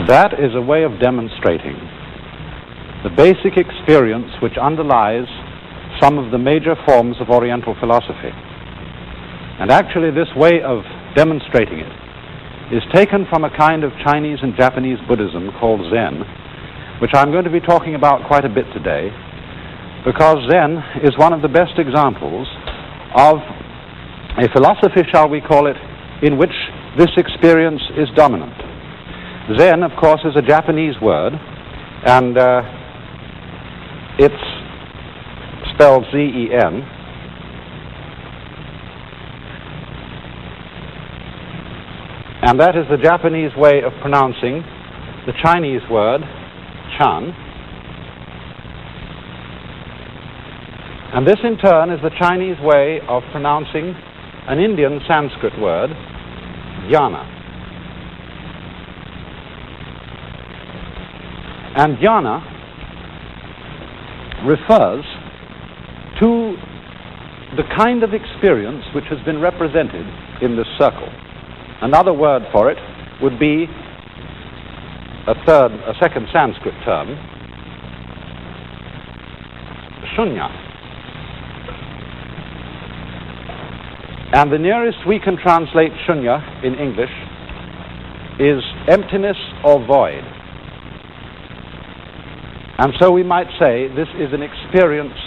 That is a way of demonstrating the basic experience which underlies some of the major forms of Oriental philosophy. And actually this way of demonstrating it is taken from a kind of Chinese and Japanese Buddhism called Zen, which I'm going to be talking about quite a bit today, because Zen is one of the best examples of a philosophy, shall we call it, in which this experience is dominant. Zen, of course, is a Japanese word, and it's spelled Z-E-N. And that is the Japanese way of pronouncing the Chinese word Chan. And this, in turn, is the Chinese way of pronouncing an Indian Sanskrit word, jnana. And jnana refers to the kind of experience which has been represented in this circle. Another word for it would be a second Sanskrit term, shunya. And the nearest we can translate shunya in English is emptiness or void. And so we might say this is an experience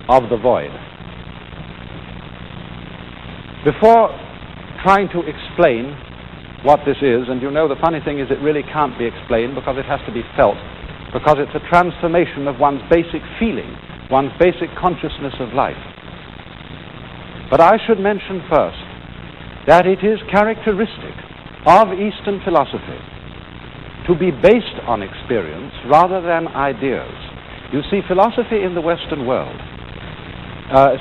of the void. Before trying to explain what this is, and you know the funny thing is it really can't be explained because it has to be felt, because it's a transformation of one's basic feeling, one's basic consciousness of life. But I should mention first that it is characteristic of Eastern philosophy to be based on experience rather than ideas. You see, philosophy in the Western world,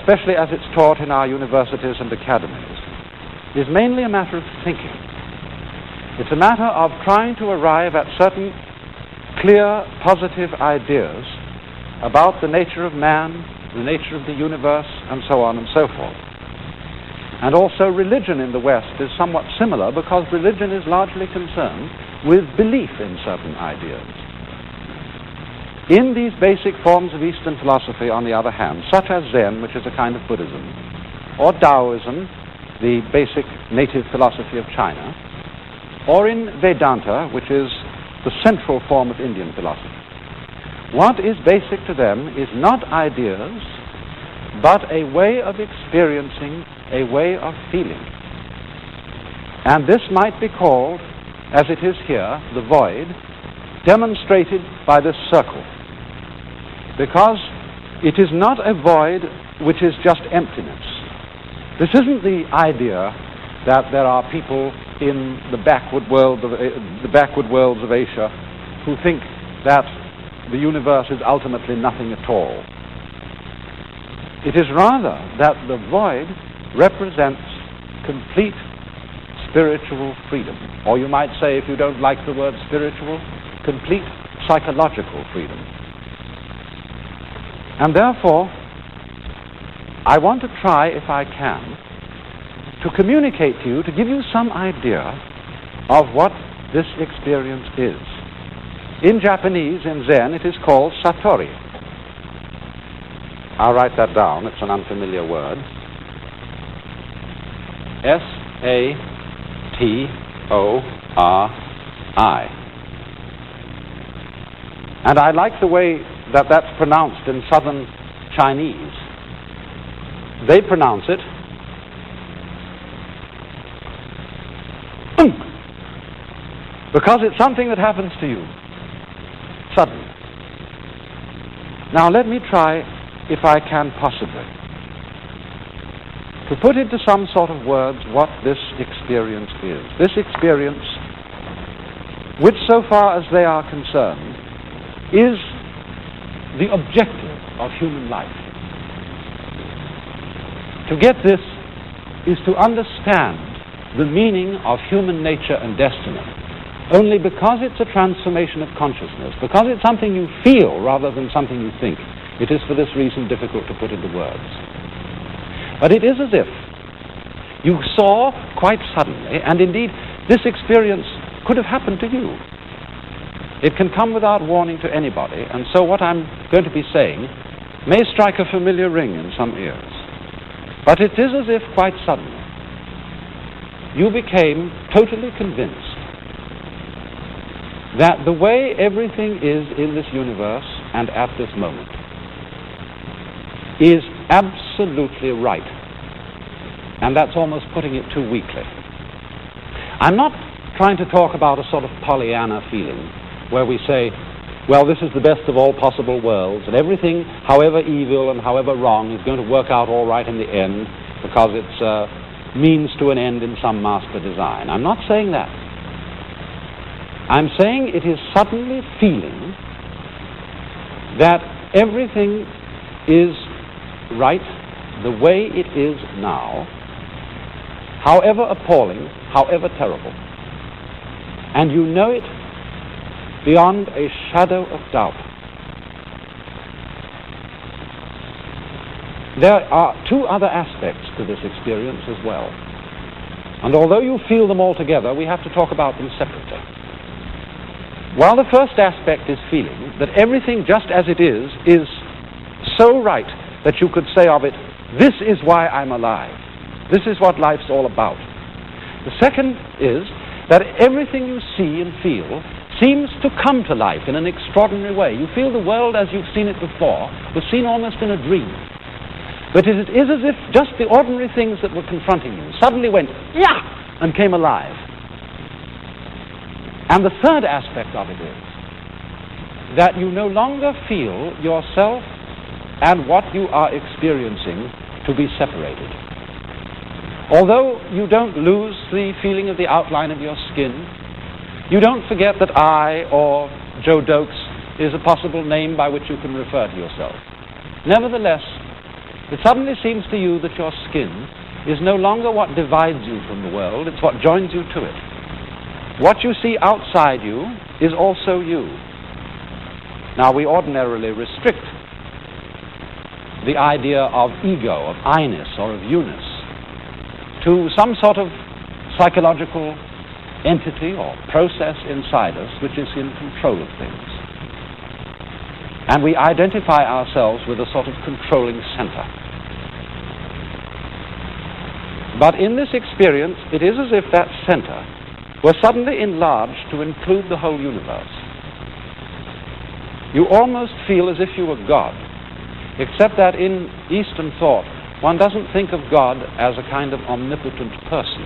especially as it's taught in our universities and academies, is mainly a matter of thinking. It's a matter of trying to arrive at certain clear, positive ideas about the nature of man, the nature of the universe, and so on and so forth. And also religion in the West is somewhat similar because religion is largely concerned with belief in certain ideas. In these basic forms of Eastern philosophy, on the other hand, such as Zen, which is a kind of Buddhism, or Taoism, the basic native philosophy of China, or in Vedanta, which is the central form of Indian philosophy, what is basic to them is not ideas, but a way of experiencing, a way of feeling. And this might be called, as it is here, the void, demonstrated by this circle. Because it is not a void which is just emptiness. This isn't the idea that there are people in the backward worlds of Asia who think that the universe is ultimately nothing at all. It is rather that the void represents complete spiritual freedom. Or you might say, if you don't like the word spiritual, complete psychological freedom. And therefore, I want to try, if I can, to communicate to you, to give you some idea of what this experience is. In Japanese, in Zen, it is called satori. I'll write that down. It's an unfamiliar word. S-A-T-O-R-I. And I like the way that that's pronounced in Southern Chinese. They pronounce it because it's something that happens to you suddenly. Now let me try, if I can possibly, to put into some sort of words what this experience is. This experience, which so far as they are concerned, is the objective of human life. To get this is to understand the meaning of human nature and destiny. Only because it's a transformation of consciousness, because it's something you feel rather than something you think, it is for this reason difficult to put into words. But it is as if you saw quite suddenly, and indeed this experience could have happened to you. It can come without warning to anybody, and so what I'm going to be saying may strike a familiar ring in some ears. But it is as if quite suddenly you became totally convinced that the way everything is in this universe and at this moment is absolutely right. And that's almost putting it too weakly. I'm not trying to talk about a sort of Pollyanna feeling where we say, well, this is the best of all possible worlds, and everything, however evil and however wrong, is going to work out all right in the end because it's a means to an end in some master design. I'm not saying that. I'm saying it is suddenly feeling that everything is right the way it is now, however appalling, however terrible. And you know it beyond a shadow of doubt. There are two other aspects to this experience as well. And although you feel them all together, we have to talk about them separately. While the first aspect is feeling that everything just as it is so right that you could say of it, this is why I'm alive. This is what life's all about. The second is that everything you see and feel seems to come to life in an extraordinary way. You feel the world as you've seen it before was seen almost in a dream. But it is as if just the ordinary things that were confronting you suddenly went, yeah, and came alive. And the third aspect of it is that you no longer feel yourself and what you are experiencing to be separated. Although you don't lose the feeling of the outline of your skin, you don't forget that I, or Joe Dokes, is a possible name by which you can refer to yourself. Nevertheless, it suddenly seems to you that your skin is no longer what divides you from the world, it's what joins you to it. What you see outside you is also you. Now, we ordinarily restrict the idea of ego, of I-ness, or of you-ness to some sort of psychological entity or process inside us which is in control of things. And we identify ourselves with a sort of controlling center. But in this experience, it is as if that center were suddenly enlarged to include the whole universe. You almost feel as if you were God, except that in Eastern thought, one doesn't think of God as a kind of omnipotent person.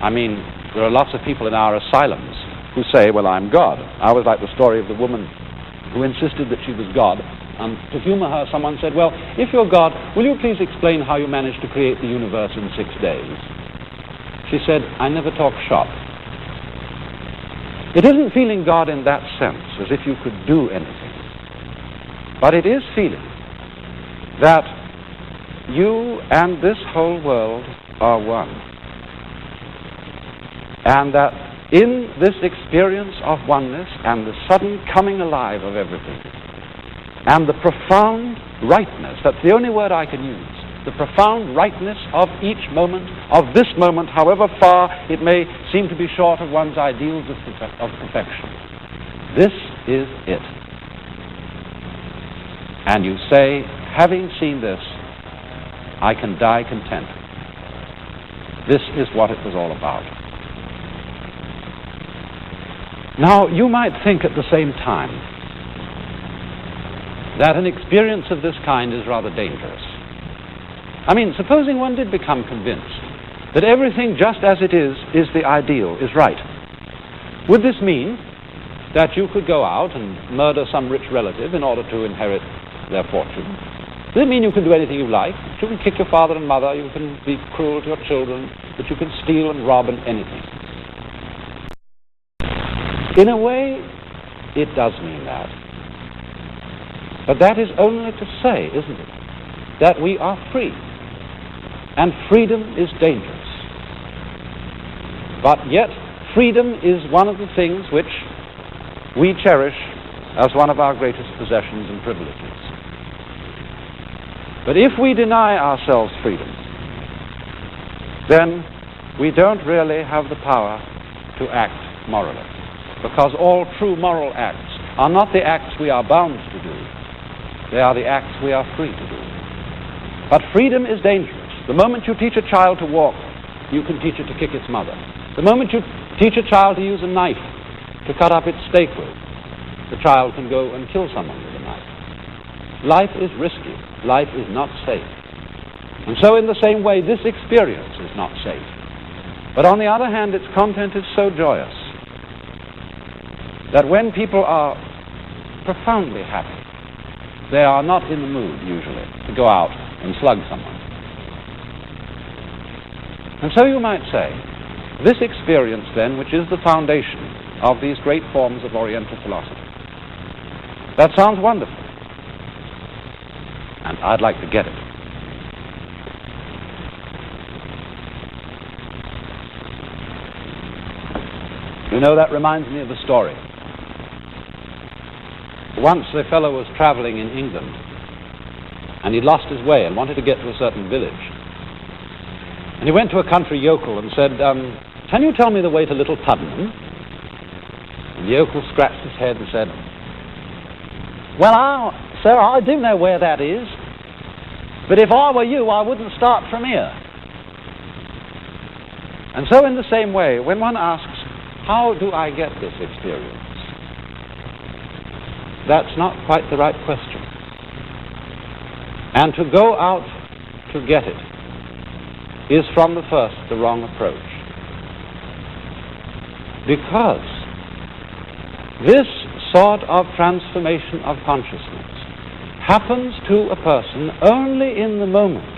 I mean, there are lots of people in our asylums who say, well, I'm God. I always like the story of the woman who insisted that she was God. And to humor her, someone said, well, if you're God, will you please explain how you managed to create the universe in 6 days? She said, I never talk shop. It isn't feeling God in that sense, as if you could do anything. But it is feeling that you and this whole world are one. And that in this experience of oneness and the sudden coming alive of everything, and the profound rightness, that's the only word I can use, the profound rightness of each moment, of this moment, however far it may seem to be short of one's ideals of perfection. This is it. And you say, having seen this, I can die content. This is what it was all about. Now, you might think at the same time that an experience of this kind is rather dangerous. I mean, supposing one did become convinced that everything just as it is the ideal, is right. Would this mean that you could go out and murder some rich relative in order to inherit their fortune? Does it mean you can do anything you like? You can kick your father and mother, you can be cruel to your children, that you can steal and rob and anything? In a way, it does mean that. But that is only to say, isn't it, that we are free. And freedom is dangerous. But yet, freedom is one of the things which we cherish as one of our greatest possessions and privileges. But if we deny ourselves freedom, then we don't really have the power to act morally. because all true moral acts are not the acts we are bound to do. They are the acts we are free to do. But freedom is dangerous. The moment you teach a child to walk, you can teach it to kick its mother. The moment you teach a child to use a knife to cut up its steak with, the child can go and kill someone with a knife. Life is risky. Life is not safe. And so in the same way, this experience is not safe. But on the other hand, its content is so joyous that when people are profoundly happy, they are not in the mood, usually, to go out and slug someone. And so you might say, this experience then, which is the foundation of these great forms of Oriental philosophy, that sounds wonderful. And I'd like to get it. You know, that reminds me of a story. Once a fellow was traveling in England, and he'd lost his way and wanted to get to a certain village. And he went to a country yokel and said, can you tell me the way to Little Puddenham? And the yokel scratched his head and said, well, sir, I do know where that is, but if I were you, I wouldn't start from here. And so in the same way, when one asks, how do I get this experience? That's not quite the right question. And to go out to get it is from the first the wrong approach. Because this sort of transformation of consciousness happens to a person only in the moment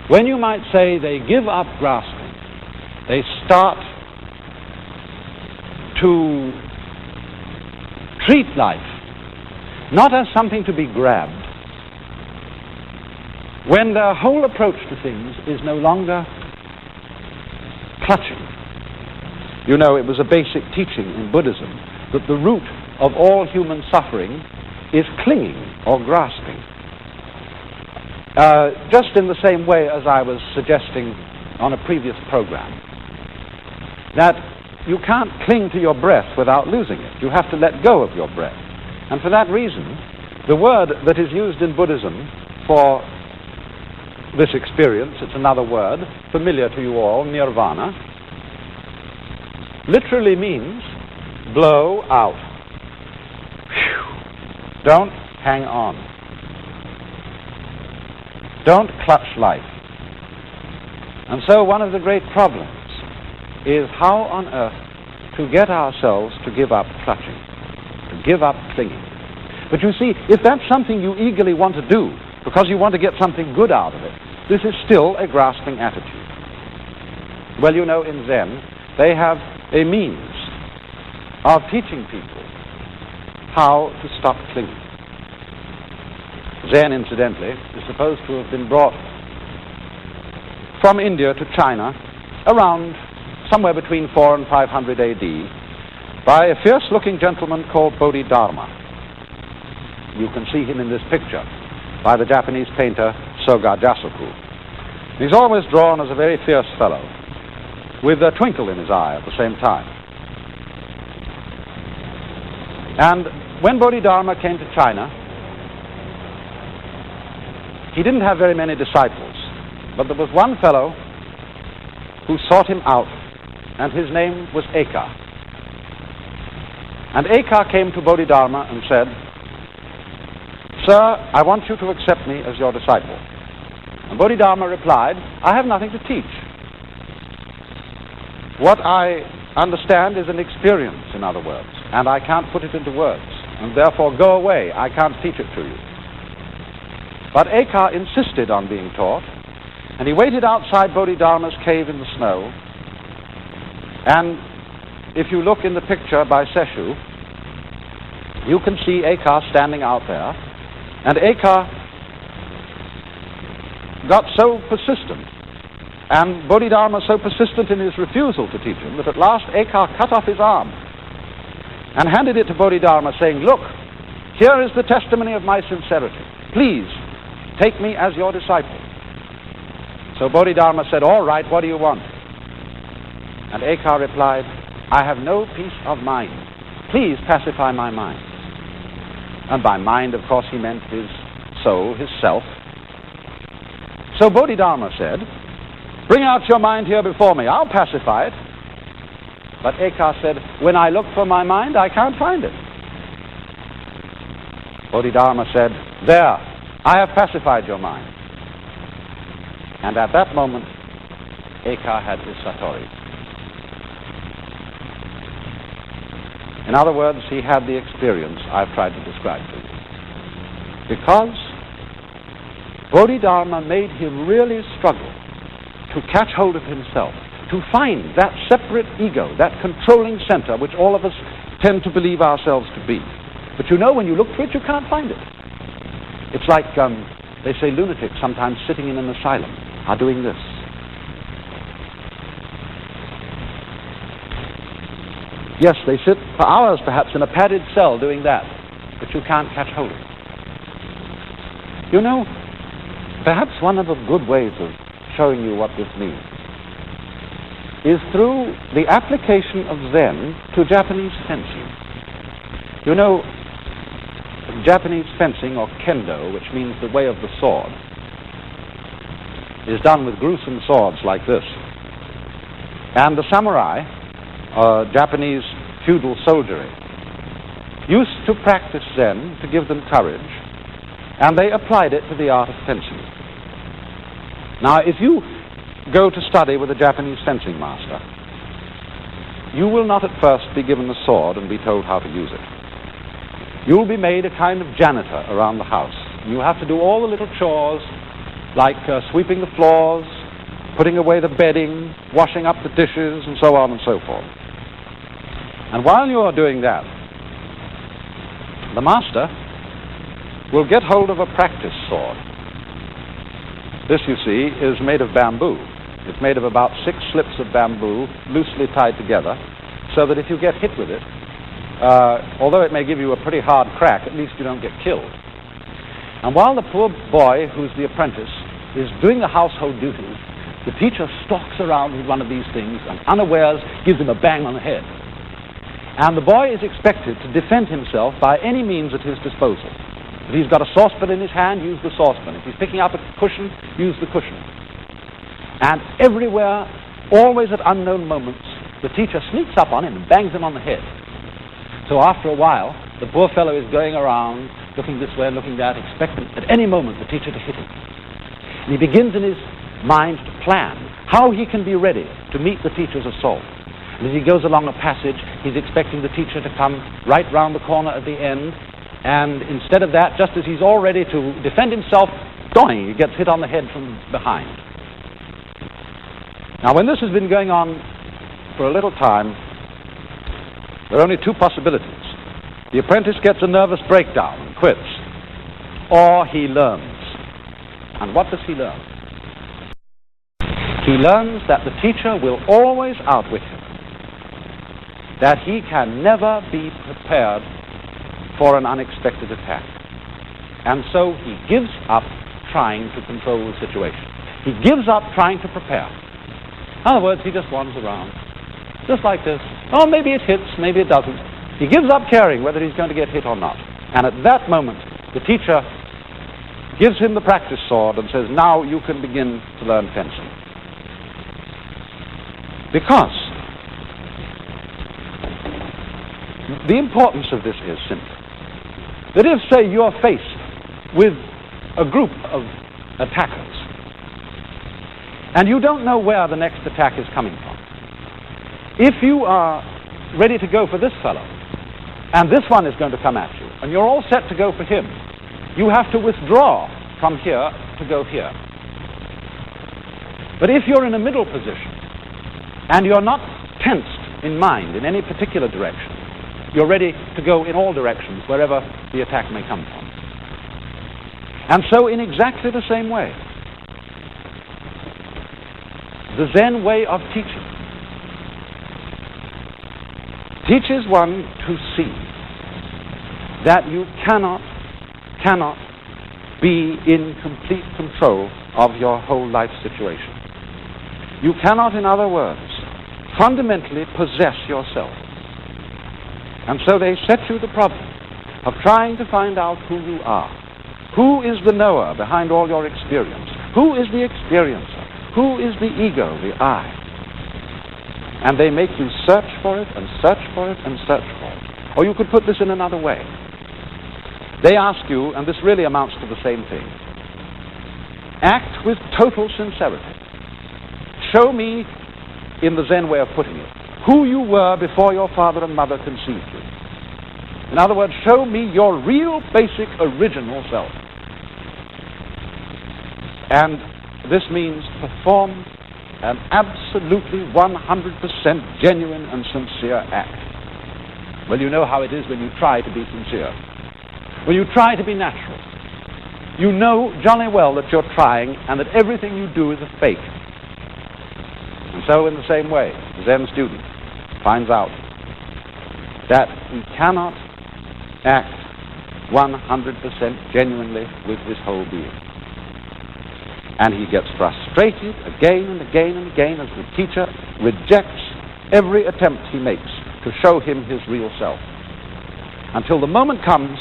when, you might say, they give up grasping. They start to treat life not as something to be grabbed, when their whole approach to things is no longer clutching. You know, it was a basic teaching in Buddhism that the root of all human suffering is clinging or grasping. Just in the same way as I was suggesting on a previous program, that you can't cling to your breath without losing it. You have to let go of your breath. And for that reason, the word that is used in Buddhism for this experience, it's another word, familiar to you all, nirvana, literally means blow out. Whew. Don't hang on. Don't clutch life. And so one of the great problems is how on earth to get ourselves to give up clutching, to give up clinging. But you see, if that's something you eagerly want to do because you want to get something good out of it, this is still a grasping attitude. Well, you know, in Zen, they have a means of teaching people how to stop clinging. Zen, incidentally, is supposed to have been brought from India to China around somewhere between 400 and 500 AD by a fierce-looking gentleman called Bodhidharma. You can see him in this picture by the Japanese painter Soga Jasuku. He's always drawn as a very fierce fellow with a twinkle in his eye at the same time. And when Bodhidharma came to China, he didn't have very many disciples, but there was one fellow who sought him out, and his name was Eka. And Eka came to Bodhidharma and said, "Sir, I want you to accept me as your disciple." And Bodhidharma replied, "I have nothing to teach. What I understand is an experience, in other words, and I can't put it into words, and therefore go away, I can't teach it to you." But Eka insisted on being taught, and he waited outside Bodhidharma's cave in the snow. And if you look in the picture by Seshu, you can see Eka standing out there. And Eka got so persistent, and Bodhidharma so persistent in his refusal to teach him, that at last Eka cut off his arm and handed it to Bodhidharma, saying, "Look, here is the testimony of my sincerity. Please, take me as your disciple." So Bodhidharma said, "All right, what do you want?" And Eka replied, I have no peace of mind. Please pacify my mind. And by mind, of course, he meant his soul, his self. So Bodhidharma said, bring out your mind here before me. I'll pacify it. But Eka said, when I look for my mind, I can't find it. Bodhidharma said, there, I have pacified your mind. And at that moment, Eka had his Satori. In other words, he had the experience I've tried to describe to you. Because Bodhidharma made him really struggle to catch hold of himself, to find that separate ego, that controlling center which all of us tend to believe ourselves to be. But you know, when you look for it, you can't find it. It's like, they say lunatics sometimes sitting in an asylum are doing this. Yes, they sit for hours perhaps in a padded cell doing that, but you can't catch hold of it. You know, perhaps one of the good ways of showing you what this means is through the application of Zen to Japanese fencing. You know, Japanese fencing, or kendo, which means the way of the sword, is done with gruesome swords like this. And the samurai, Japanese feudal soldiery, used to practice Zen to give them courage, and they applied it to the art of fencing. Now, if you go to study with a Japanese fencing master, you will not at first be given a sword and be told how to use it. You'll be made a kind of janitor around the house. You have to do all the little chores, like sweeping the floors, putting away the bedding, washing up the dishes, and so on and so forth. And while you're doing that, the master will get hold of a practice sword. This, you see, is made of bamboo. It's made of about 6 slips of bamboo, loosely tied together, so that if you get hit with it, although it may give you a pretty hard crack, at least you don't get killed. And while the poor boy, who's the apprentice, is doing the household duties, the teacher stalks around with one of these things and unawares gives him a bang on the head. And the boy is expected to defend himself by any means at his disposal. If he's got a saucepan in his hand, use the saucepan. If he's picking up a cushion, use the cushion. And everywhere, always at unknown moments, the teacher sneaks up on him and bangs him on the head. So after a while, the poor fellow is going around, looking this way and looking that, expecting at any moment the teacher to hit him. And he begins in his mind to plan how he can be ready to meet the teacher's assault. And as he goes along a passage, he's expecting the teacher to come right round the corner at the end, and instead of that, just as he's all ready to defend himself, doing, he gets hit on the head from behind. Now, when this has been going on for a little time, there are only 2 possibilities. The apprentice gets a nervous breakdown and quits, or he learns. And what does he learn? He learns that the teacher will always outwit him, that he can never be prepared for an unexpected attack. And so he gives up trying to control the situation. He gives up trying to prepare. In other words, he just wanders around, just like this. Oh, maybe it hits, maybe it doesn't. He gives up caring whether he's going to get hit or not. And at that moment, the teacher gives him the practice sword and says, now you can begin to learn fencing. Because the importance of this is simple. That if, say, you're faced with a group of attackers, and you don't know where the next attack is coming from, if you are ready to go for this fellow, and this one is going to come at you, and you're all set to go for him, you have to withdraw from here to go here. But if you're in a middle position, and you're not tensed in mind in any particular direction, you're ready to go in all directions, wherever the attack may come from. And so in exactly the same way, the Zen way of teaching teaches one to see that you cannot be in complete control of your whole life situation. You cannot, in other words, fundamentally possess yourself. And so they set you the problem of trying to find out who you are. Who is the knower behind all your experience? Who is the experiencer? Who is the ego, the I? And they make you search for it and search for it and search for it. Or you could put this in another way. They ask you, and this really amounts to the same thing, act with total sincerity. Show me, in the Zen way of putting it, who you were before your father and mother conceived you. In other words, show me your real, basic, original self. And this means perform an absolutely 100% genuine and sincere act. Well, you know how it is when you try to be sincere. When you try to be natural. You know jolly well that you're trying and that everything you do is a fake. And so in the same way, the Zen student finds out that he cannot act 100% genuinely with his whole being. And he gets frustrated again and again and again as the teacher rejects every attempt he makes to show him his real self. Until the moment comes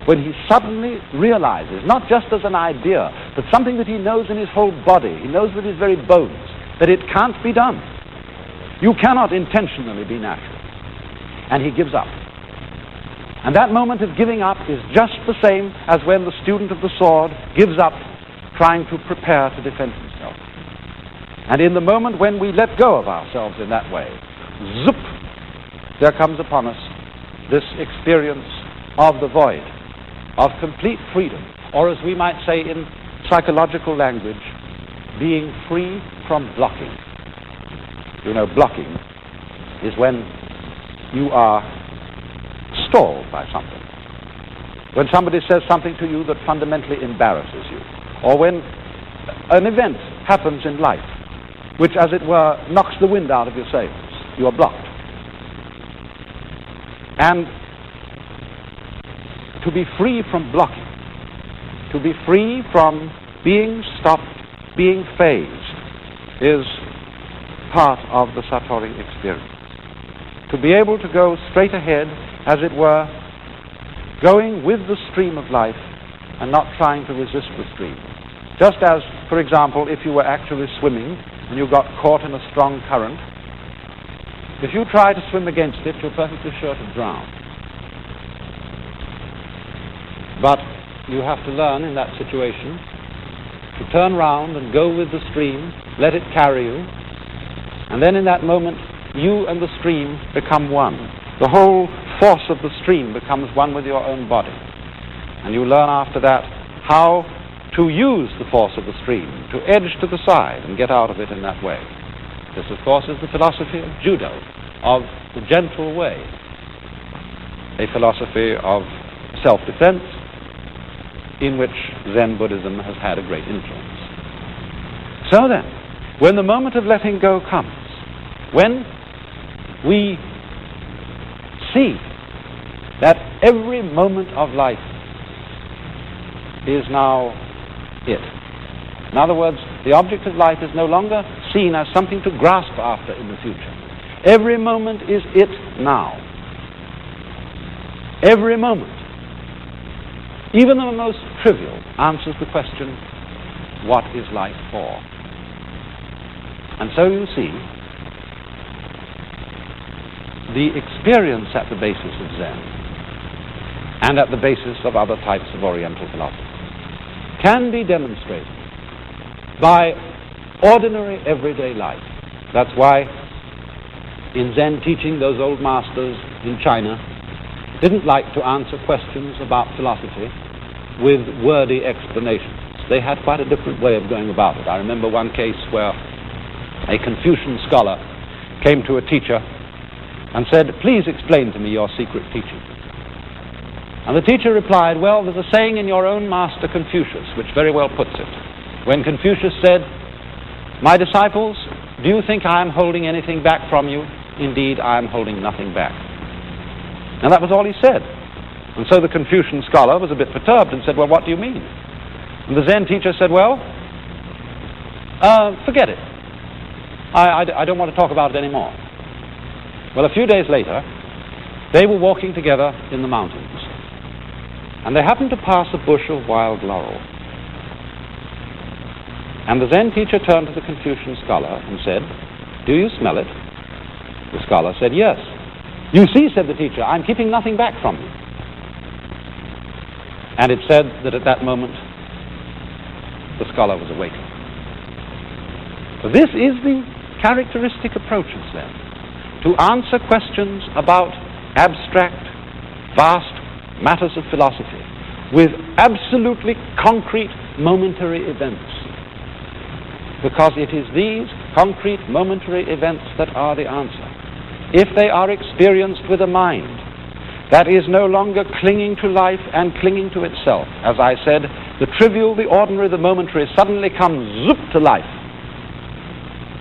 when he suddenly realizes, not just as an idea, but something that he knows in his whole body, he knows with his very bones, that it can't be done. You cannot intentionally be natural. And he gives up. And that moment of giving up is just the same as when the student of the sword gives up trying to prepare to defend himself. And in the moment when we let go of ourselves in that way, zoop, there comes upon us this experience of the void, of complete freedom, or as we might say in psychological language, being free from blocking. You know, blocking is when you are stalled by something. When somebody says something to you that fundamentally embarrasses you, or when an event happens in life which, as it were, knocks the wind out of your sails, you are blocked. And to be free from blocking, to be free from being stopped, being phased, is part of the Satori experience. To be able to go straight ahead, as it were, going with the stream of life and not trying to resist the stream. Just as, for example, if you were actually swimming and you got caught in a strong current, if you try to swim against it, you're perfectly sure to drown. But you have to learn in that situation to turn round and go with the stream, let it carry you, and then in that moment, you and the stream become one. The whole force of the stream becomes one with your own body. And you learn after that how to use the force of the stream, to edge to the side and get out of it in that way. This, of course, is the philosophy of judo, of the gentle way, a philosophy of self-defense in which Zen Buddhism has had a great influence. So then, when the moment of letting go comes, when we see that every moment of life is now it. In other words, the object of life is no longer seen as something to grasp after in the future. Every moment is it now. Every moment, even the most trivial, answers the question, what is life for? And so you see, the experience at the basis of Zen and at the basis of other types of Oriental philosophy can be demonstrated by ordinary everyday life. That's why in Zen teaching, those old masters in China didn't like to answer questions about philosophy with wordy explanations. They had quite a different way of going about it. I remember one case where a Confucian scholar came to a teacher and said, "Please explain to me your secret teaching." And the teacher replied, "Well, there's a saying in your own master Confucius which very well puts it. When Confucius said, 'My disciples, do you think I am holding anything back from you? Indeed, I am holding nothing back.'" And that was all he said. And so the Confucian scholar was a bit perturbed and said, "Well, what do you mean?" And the Zen teacher said, "Well, forget it. I don't want to talk about it anymore." Well, a few days later, they were walking together in the mountains, and they happened to pass a bush of wild laurel. And the Zen teacher turned to the Confucian scholar and said, "Do you smell it?" The scholar said, "Yes." "You see," said the teacher, "I'm keeping nothing back from you." And it said that at that moment, the scholar was awakened. This is the characteristic approach of Zen, to answer questions about abstract, vast matters of philosophy with absolutely concrete, momentary events. Because it is these concrete, momentary events that are the answer. If they are experienced with a mind that is no longer clinging to life and clinging to itself, as I said, the trivial, the ordinary, the momentary suddenly comes zoop to life.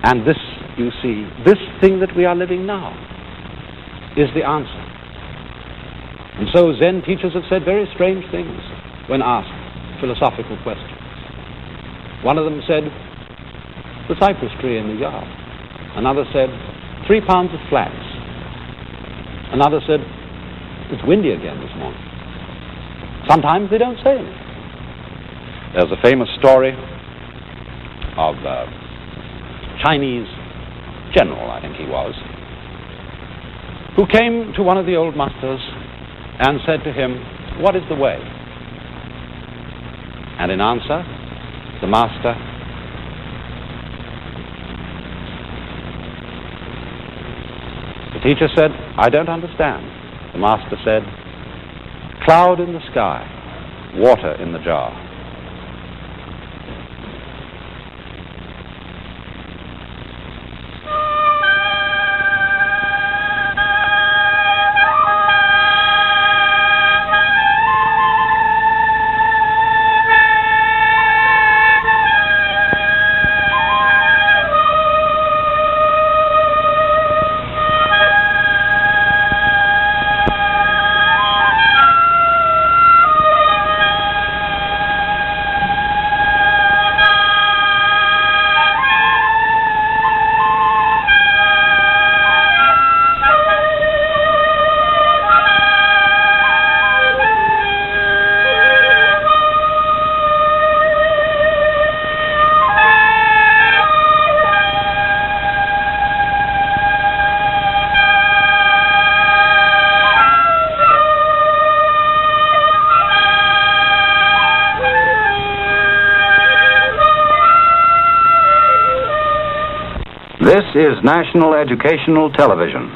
And this, you see, this thing that we are living now is the answer. And so Zen teachers have said very strange things when asked philosophical questions. One of them said, "The cypress tree in the yard." Another said, 3 pounds of flax. Another said, "It's windy again this morning." Sometimes they don't say anything. There's a famous story of a Chinese general, I think he was, who came to one of the old masters and said to him, "What is the way?" And in answer, the master the teacher said, "I don't understand." The master said, "Cloud in the sky, water in the jar." This is National Educational Television.